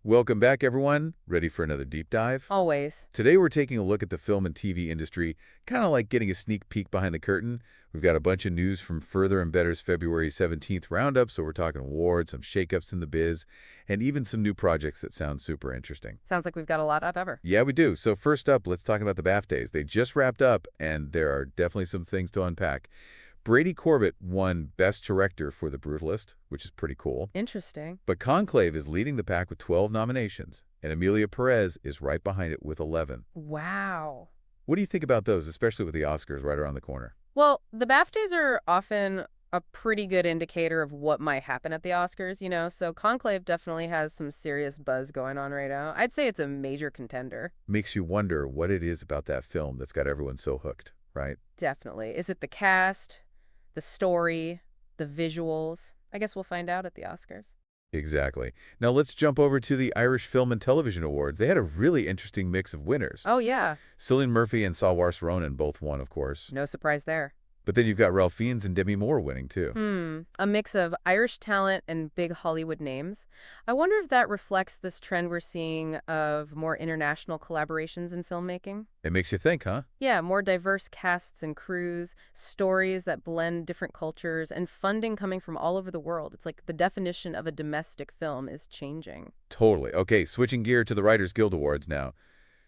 Welcome back, everyone. Ready for another deep dive? Always. Today, we're taking a look at the film and TV industry, kind of like getting a sneak peek behind the curtain. We've got a bunch of news from Further and Better's February 17th roundup, so we're talking awards, some shakeups in the biz, and even some new projects that sound super interesting. Sounds like we've got a lot up ever. Yeah, we do. So first up, let's talk about the BAFTAs. They just wrapped up, and there are definitely some things to unpack. Brady Corbet won Best Director for The Brutalist, which is pretty cool. Interesting. But Conclave is leading the pack with 12 nominations, and Emilia Perez is right behind it with 11. Wow. What do you think about those, especially with the Oscars right around the corner? Well, the BAFTAs are often a pretty good indicator of what might happen at the Oscars, so Conclave definitely has some serious buzz going on right now. I'd say it's a major contender. Makes you wonder what it is about that film that's got everyone so hooked, right? Definitely. Is it the cast, the story, the visuals? I guess we'll find out at the Oscars. Exactly. Now let's jump over to the Irish Film and Television Awards. They had a really interesting mix of winners. Oh, yeah. Cillian Murphy and Saoirse Ronan both won, of course. No surprise there. But then you've got Ralph Fiennes and Demi Moore winning, too. A mix of Irish talent and big Hollywood names. I wonder if that reflects this trend we're seeing of more international collaborations in filmmaking. It makes you think, huh? Yeah, more diverse casts and crews, stories that blend different cultures, and funding coming from all over the world. It's like the definition of a domestic film is changing. Totally. Okay, switching gear to the Writers Guild Awards now.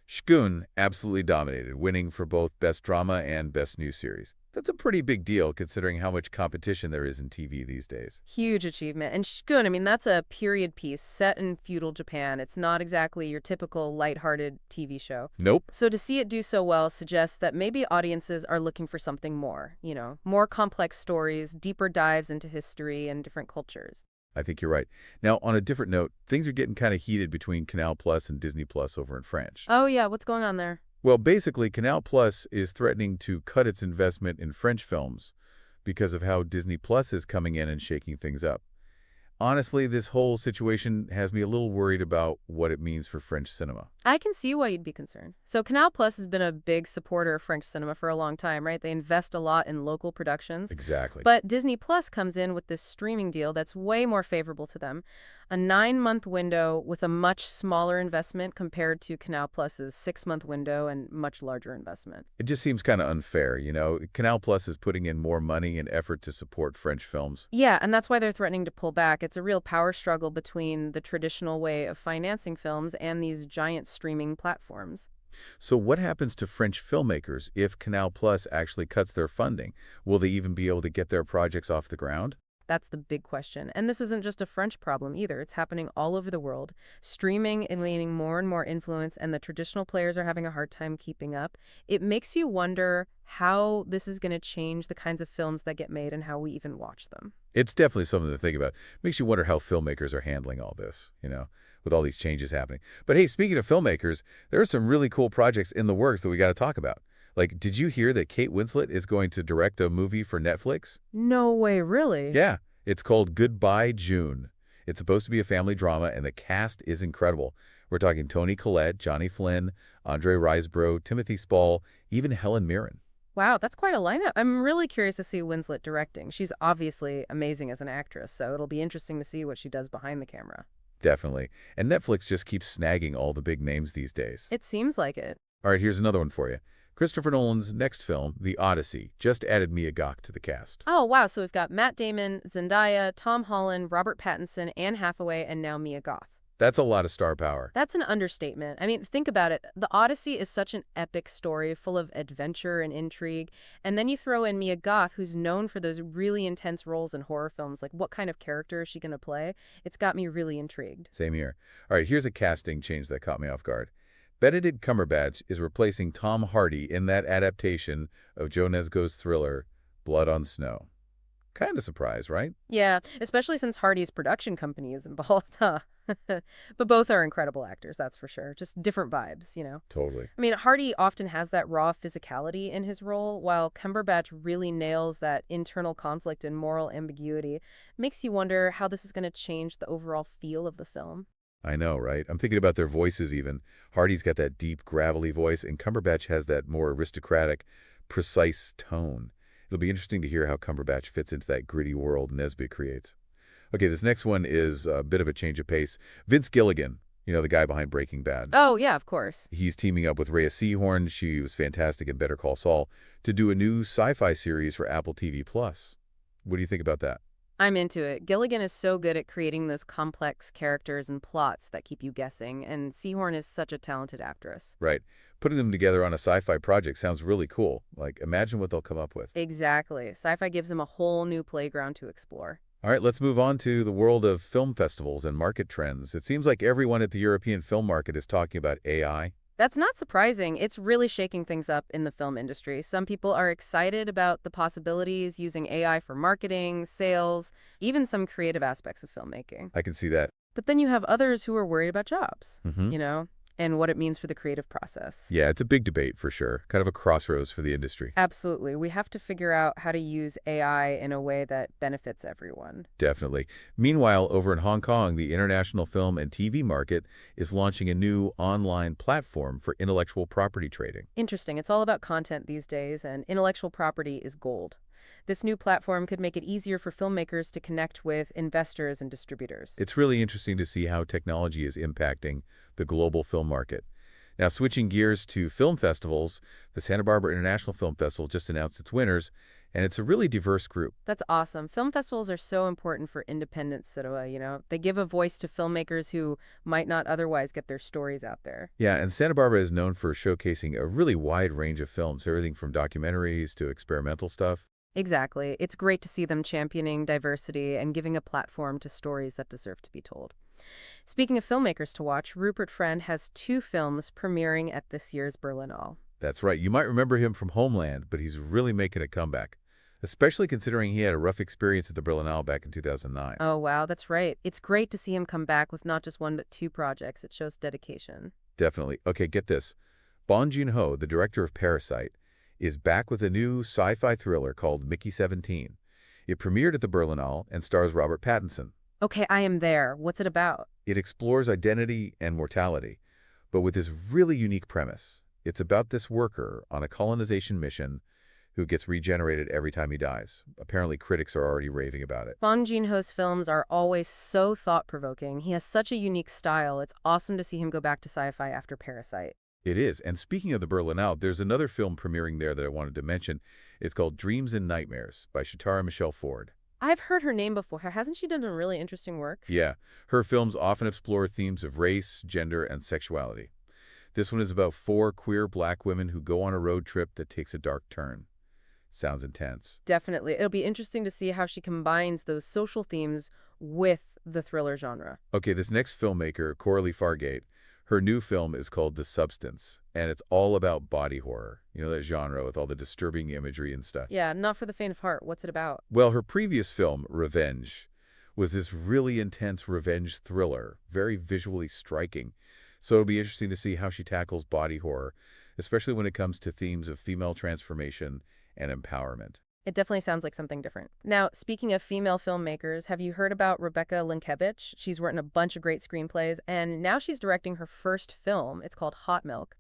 Shōgun absolutely dominated, winning for both Best Drama and Best New Series. That's a pretty big deal considering how much competition there is in TV these days. Huge achievement. And Shōgun, I mean, that's a period piece set in feudal Japan. It's not exactly your typical lighthearted TV show. Nope. So to see it do so well suggests that maybe audiences are looking for something more, more complex stories, deeper dives into history and different cultures. I think you're right. Now, on a different note, things are getting kind of heated between Canal Plus and Disney Plus over in France. Oh, yeah. What's going on there? Well, basically, Canal Plus is threatening to cut its investment in French films because of how Disney Plus is coming in and shaking things up. Honestly, this whole situation has me a little worried about what it means for French cinema. I can see why you'd be concerned. So Canal Plus has been a big supporter of French cinema for a long time, right? They invest a lot in local productions. Exactly. But Disney Plus comes in with this streaming deal that's way more favorable to them. A 9-month window with a much smaller investment compared to Canal Plus's 6-month window and much larger investment. It just seems kind of unfair, Canal Plus is putting in more money and effort to support French films. Yeah, and that's why they're threatening to pull back. It's a real power struggle between the traditional way of financing films and these giant streaming platforms. So what happens to French filmmakers if Canal Plus actually cuts their funding? Will they even be able to get their projects off the ground? That's the big question. And this isn't just a French problem either. It's happening all over the world. Streaming is gaining more and more influence, and the traditional players are having a hard time keeping up. It makes you wonder how this is going to change the kinds of films that get made and how we even watch them. It's definitely something to think about. Makes you wonder how filmmakers are handling all this, with all these changes happening. But hey, speaking of filmmakers, there are some really cool projects in the works that we got to talk about. Like, did you hear that Kate Winslet is going to direct a movie for Netflix? No way, really? Yeah, it's called Goodbye June. It's supposed to be a family drama, and the cast is incredible. We're talking Toni Collette, Johnny Flynn, Andre Riseborough, Timothy Spall, even Helen Mirren. Wow, that's quite a lineup. I'm really curious to see Winslet directing. She's obviously amazing as an actress, so it'll be interesting to see what she does behind the camera. Definitely. And Netflix just keeps snagging all the big names these days. It seems like it. All right, here's another one for you. Christopher Nolan's next film, The Odyssey, just added Mia Goth to the cast. Oh, wow. So we've got Matt Damon, Zendaya, Tom Holland, Robert Pattinson, Anne Hathaway, and now Mia Goth. That's a lot of star power. That's an understatement. I mean, think about it. The Odyssey is such an epic story full of adventure and intrigue. And then you throw in Mia Goth, who's known for those really intense roles in horror films. Like, what kind of character is she going to play? It's got me really intrigued. Same here. All right, here's a casting change that caught me off guard. Benedict Cumberbatch is replacing Tom Hardy in that adaptation of Joe Nesgo's thriller, Blood on Snow. Kind of surprised, right? Yeah, especially since Hardy's production company is involved, huh? But both are incredible actors, that's for sure. Just different vibes, Totally. I mean, Hardy often has that raw physicality in his role, while Cumberbatch really nails that internal conflict and moral ambiguity. Makes you wonder how this is going to change the overall feel of the film. I know, right? I'm thinking about their voices even. Hardy's got that deep, gravelly voice, and Cumberbatch has that more aristocratic, precise tone. It'll be interesting to hear how Cumberbatch fits into that gritty world Nesbitt creates. Okay, this next one is a bit of a change of pace. Vince Gilligan You know, the guy behind Breaking Bad. Oh, yeah, of course. He's teaming up with Rhea Seehorn, she was fantastic in Better Call Saul, to do a new sci-fi series for Apple TV+. What do you think about that? I'm into it. Gilligan is so good at creating those complex characters and plots that keep you guessing, and Seahorn is such a talented actress. Right. Putting them together on a sci-fi project sounds really cool. Like, imagine what they'll come up with. Exactly. Sci-fi gives them a whole new playground to explore. All right, let's move on to the world of film festivals and market trends. It seems like everyone at the European film market is talking about AI. That's not surprising. It's really shaking things up in the film industry. Some people are excited about the possibilities using AI for marketing, sales, even some creative aspects of filmmaking. I can see that. But then you have others who are worried about jobs, Hmm. and what it means for the creative process. Yeah, it's a big debate for sure. Kind of a crossroads for the industry. Absolutely. We have to figure out how to use AI in a way that benefits everyone. Definitely. Meanwhile, over in Hong Kong, the international film and TV market is launching a new online platform for intellectual property trading. Interesting. It's all about content these days, and intellectual property is gold. This new platform could make it easier for filmmakers to connect with investors and distributors. It's really interesting to see how technology is impacting the global film market. Now, switching gears to film festivals, the Santa Barbara International Film Festival just announced its winners, and it's a really diverse group. That's awesome. Film festivals are so important for independent cinema. They give a voice to filmmakers who might not otherwise get their stories out there. Yeah, and Santa Barbara is known for showcasing a really wide range of films, everything from documentaries to experimental stuff. Exactly. It's great to see them championing diversity and giving a platform to stories that deserve to be told. Speaking of filmmakers to watch, Rupert Friend has 2 films premiering at this year's Berlinale. That's right. You might remember him from Homeland, but he's really making a comeback, especially considering he had a rough experience at the Berlinale back in 2009. Oh, wow, that's right. It's great to see him come back with not just 1 but 2 projects. It shows dedication. Definitely. Okay, get this. Bong Joon-ho, the director of Parasite, is back with a new sci-fi thriller called Mickey 17. It premiered at the Berlinale and stars Robert Pattinson. Okay, I am there. What's it about? It explores identity and mortality, but with this really unique premise. It's about this worker on a colonization mission who gets regenerated every time he dies. Apparently, critics are already raving about it. Bong Joon-ho's films are always so thought-provoking. He has such a unique style. It's awesome to see him go back to sci-fi after Parasite. It is. And speaking of the Berlinale, there's another film premiering there that I wanted to mention. It's called Dreams and Nightmares by Shatara Michelle Ford. I've heard her name before. Hasn't she done really interesting work? Yeah, her films often explore themes of race, gender, and sexuality. This one is about 4 queer black women who go on a road trip that takes a dark turn. Sounds intense. Definitely. It'll be interesting to see how she combines those social themes with the thriller genre. Okay, this next filmmaker, Coralie Fargate, her new film is called The Substance, and it's all about body horror. You know, that genre with all the disturbing imagery and stuff. Yeah, not for the faint of heart. What's it about? Well, her previous film, Revenge, was this really intense revenge thriller, very visually striking. So it'll be interesting to see how she tackles body horror, especially when it comes to themes of female transformation and empowerment. It definitely sounds like something different. Now, speaking of female filmmakers, have you heard about Rebecca Linkevich? She's written a bunch of great screenplays, and now she's directing her first film. It's called Hot Milk,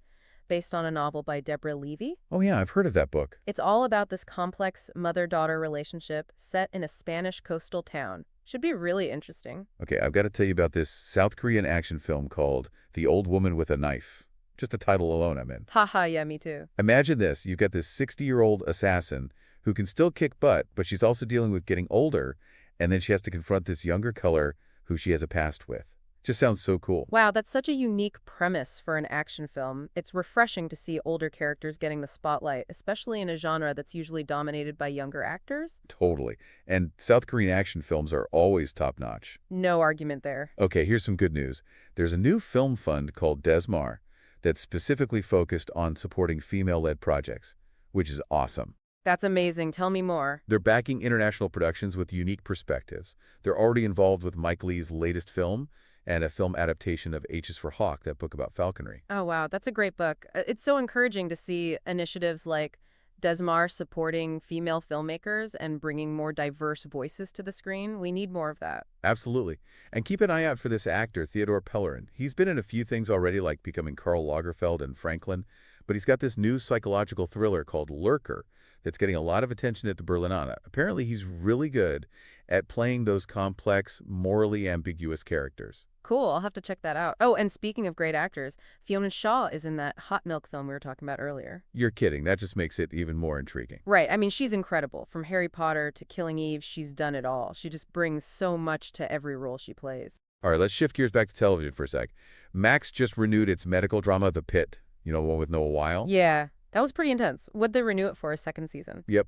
based on a novel by Deborah Levy. Oh yeah, I've heard of that book. It's all about this complex mother-daughter relationship set in a Spanish coastal town. Should be really interesting. Okay, I've got to tell you about this South Korean action film called The Old Woman with a Knife. Just the title alone I'm in. Haha, yeah, me too. Imagine this. You've got this 60-year-old assassin who can still kick butt, but she's also dealing with getting older, and then she has to confront this younger killer who she has a past with. Just sounds so cool. Wow, that's such a unique premise for an action film. It's refreshing to see older characters getting the spotlight, especially in a genre that's usually dominated by younger actors. Totally. And South Korean action films are always top-notch. No argument there. Okay, here's some good news. There's a new film fund called Desmar that's specifically focused on supporting female-led projects, which is awesome. That's amazing. Tell me more. They're backing international productions with unique perspectives. They're already involved with Mike Leigh's latest film and a film adaptation of H is for Hawk, that book about falconry. Oh, wow. That's a great book. It's so encouraging to see initiatives like Desmar supporting female filmmakers and bringing more diverse voices to the screen. We need more of that. Absolutely. And keep an eye out for this actor, Theodore Pellerin. He's been in a few things already, like becoming Karl Lagerfeld and Franklin, but he's got this new psychological thriller called Lurker that's getting a lot of attention at the Berlinale. Apparently, he's really good, at playing those complex, morally ambiguous characters. Cool, I'll have to check that out. Oh, and speaking of great actors, Fiona Shaw is in that Hot Milk film we were talking about earlier. You're kidding. That just makes it even more intriguing. Right, I mean, she's incredible. From Harry Potter to Killing Eve, she's done it all. She just brings so much to every role she plays. All right, let's shift gears back to television for a sec. Max just renewed its medical drama, The Pit. You know, the one with Noah Weil? Yeah, that was pretty intense. What'd they renew it for a second season? Yep.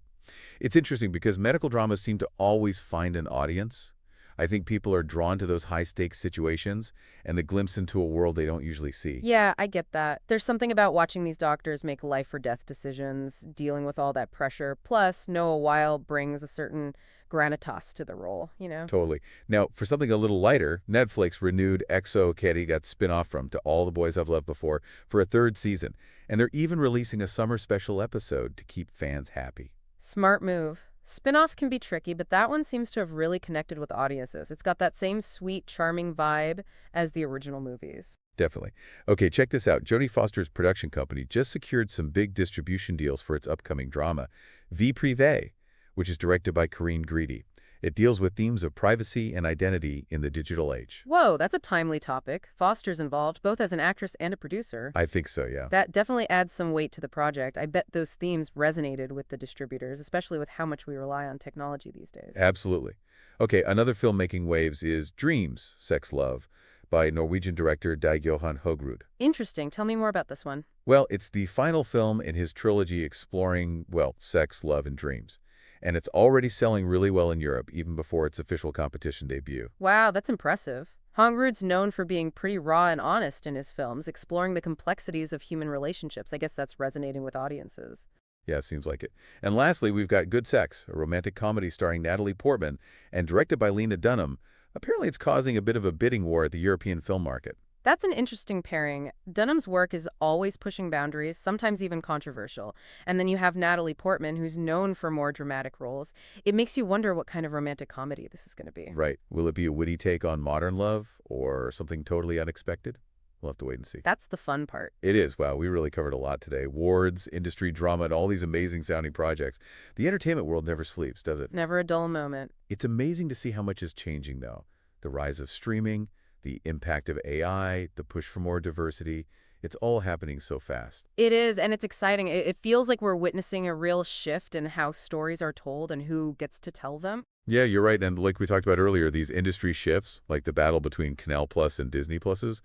It's interesting because medical dramas seem to always find an audience. I think people are drawn to those high-stakes situations and the glimpse into a world they don't usually see. Yeah, I get that. There's something about watching these doctors make life or death decisions, dealing with all that pressure. Plus, Noah Weil brings a certain gravitas to the role, you know? Totally. Now, for something a little lighter, Netflix renewed EXO, Katie got spin-off from To All the Boys I've Loved Before for a third season. And they're even releasing a summer special episode to keep fans happy. Smart move. Spin-offs can be tricky, but that one seems to have really connected with audiences. It's got that same sweet, charming vibe as the original movies. Definitely. Okay, check this out. Jodie Foster's production company just secured some big distribution deals for its upcoming drama, Vie Privée, which is directed by Corinne Greedy. It deals with themes of privacy and identity in the digital age. Whoa, that's a timely topic. Foster's involved, both as an actress and a producer. I think so, yeah. That definitely adds some weight to the project. I bet those themes resonated with the distributors, especially with how much we rely on technology these days. Absolutely. Okay, another film making waves is Dreams, Sex, Love, by Norwegian director Dag Johan Høgrud. Interesting. Tell me more about this one. Well, it's the final film in his trilogy exploring, well, sex, love, and dreams. And it's already selling really well in Europe, even before its official competition debut. Wow, that's impressive. Høgrud's known for being pretty raw and honest in his films, exploring the complexities of human relationships. I guess that's resonating with audiences. Yeah, seems like it. And lastly, we've got Good Sex, a romantic comedy starring Natalie Portman and directed by Lena Dunham. Apparently, it's causing a bit of a bidding war at the European film market. That's an interesting pairing. Dunham's work is always pushing boundaries, sometimes even controversial. And then you have Natalie Portman, who's known for more dramatic roles. It makes you wonder what kind of romantic comedy this is going to be. Right. Will it be a witty take on modern love or something totally unexpected? We'll have to wait and see. That's the fun part. It is. Wow, we really covered a lot today. Awards, industry drama, and all these amazing sounding projects. The entertainment world never sleeps, does it? Never a dull moment. It's amazing to see how much is changing, though. The rise of streaming, the impact of AI, the push for more diversity. It's all happening so fast. It is, and it's exciting. It feels like we're witnessing a real shift in how stories are told and who gets to tell them. Yeah, you're right. And like we talked about earlier, these industry shifts, like the battle between Canal Plus and Disney Pluses,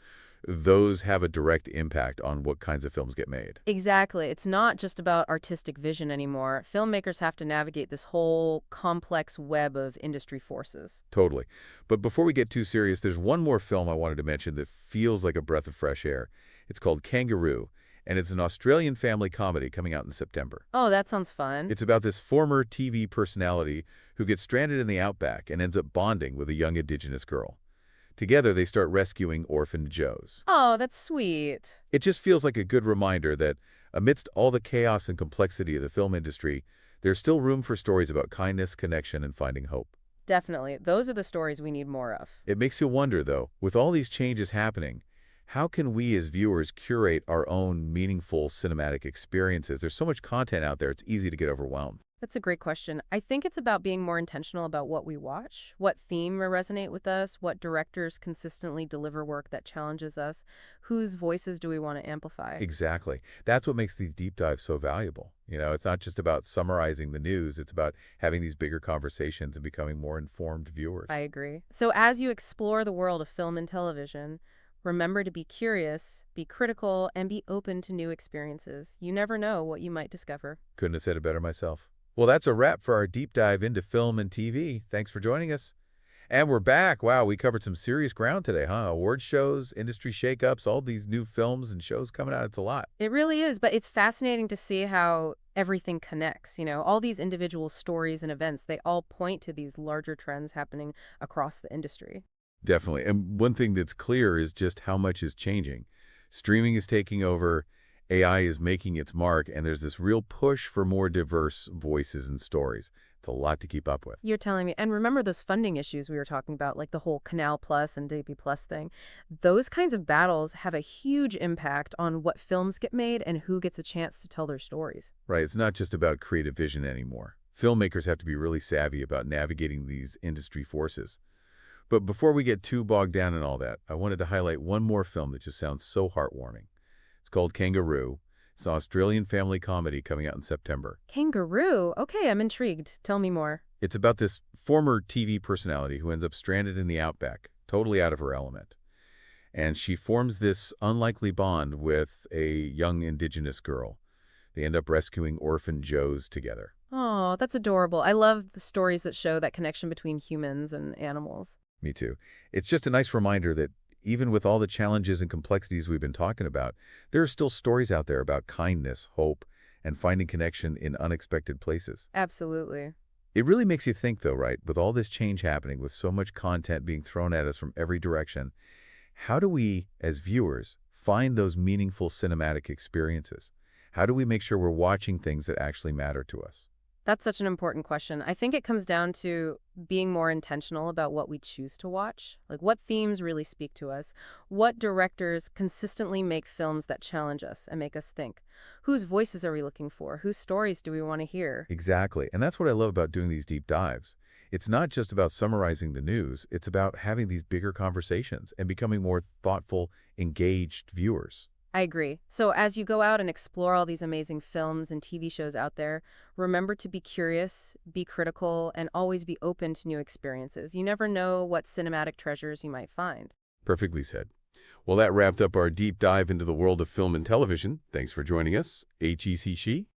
those have a direct impact on what kinds of films get made. Exactly. It's not just about artistic vision anymore. Filmmakers have to navigate this whole complex web of industry forces. Totally. But before we get too serious, there's one more film I wanted to mention that feels like a breath of fresh air. It's called Kangaroo, and it's an Australian family comedy coming out in September. Oh, that sounds fun. It's about this former TV personality who gets stranded in the outback and ends up bonding with a young Indigenous girl. Together, they start rescuing orphaned Joes. Oh, that's sweet. It just feels like a good reminder that amidst all the chaos and complexity of the film industry, there's still room for stories about kindness, connection, and finding hope. Definitely. Those are the stories we need more of. It makes you wonder, though, with all these changes happening, how can we as viewers curate our own meaningful cinematic experiences? There's so much content out there, it's easy to get overwhelmed. That's a great question. I think it's about being more intentional about what we watch, what theme resonate with us, what directors consistently deliver work that challenges us, whose voices do we want to amplify. Exactly. That's what makes these deep dives so valuable. You know, it's not just about summarizing the news, it's about having these bigger conversations and becoming more informed viewers. I agree. So as you explore the world of film and television, remember to be curious, be critical, and be open to new experiences. You never know what you might discover. Couldn't have said it better myself. Well, that's a wrap for our deep dive into film and TV. Thanks for joining us. And we're back. Wow, we covered some serious ground today, huh? Award shows, industry shakeups, all these new films and shows coming out. It's a lot. It really is, but it's fascinating to see how everything connects. You know, all these individual stories and events, they all point to these larger trends happening across the industry. Definitely. And one thing that's clear is just how much is changing. Streaming is taking over. AI is making its mark, and there's this real push for more diverse voices and stories. It's a lot to keep up with. You're telling me. And remember those funding issues we were talking about, like the whole Canal Plus and Disney Plus thing? Those kinds of battles have a huge impact on what films get made and who gets a chance to tell their stories. Right. It's not just about creative vision anymore. Filmmakers have to be really savvy about navigating these industry forces. But before we get too bogged down in all that, I wanted to highlight one more film that just sounds so heartwarming. It's called Kangaroo. It's an Australian family comedy coming out in September. Kangaroo? Okay, I'm intrigued. Tell me more. It's about this former TV personality who ends up stranded in the outback, totally out of her element. And she forms this unlikely bond with a young indigenous girl. They end up rescuing orphan Joes together. Oh, that's adorable. I love the stories that show that connection between humans and animals. Me too. It's just a nice reminder that even with all the challenges and complexities we've been talking about, there are still stories out there about kindness, hope, and finding connection in unexpected places. Absolutely. It really makes you think, though, right? With all this change happening, with so much content being thrown at us from every direction, how do we, as viewers, find those meaningful cinematic experiences? How do we make sure we're watching things that actually matter to us? That's such an important question. I think it comes down to being more intentional about what we choose to watch. Like, what themes really speak to us? What directors consistently make films that challenge us and make us think? Whose voices are we looking for? Whose stories do we want to hear? Exactly. And that's what I love about doing these deep dives. It's not just about summarizing the news. It's about having these bigger conversations and becoming more thoughtful, engaged viewers. I agree. So as you go out and explore all these amazing films and TV shows out there, remember to be curious, be critical, and always be open to new experiences. You never know what cinematic treasures you might find. Perfectly said. Well, that wrapped up our deep dive into the world of film and television. Thanks for joining us. HEC She.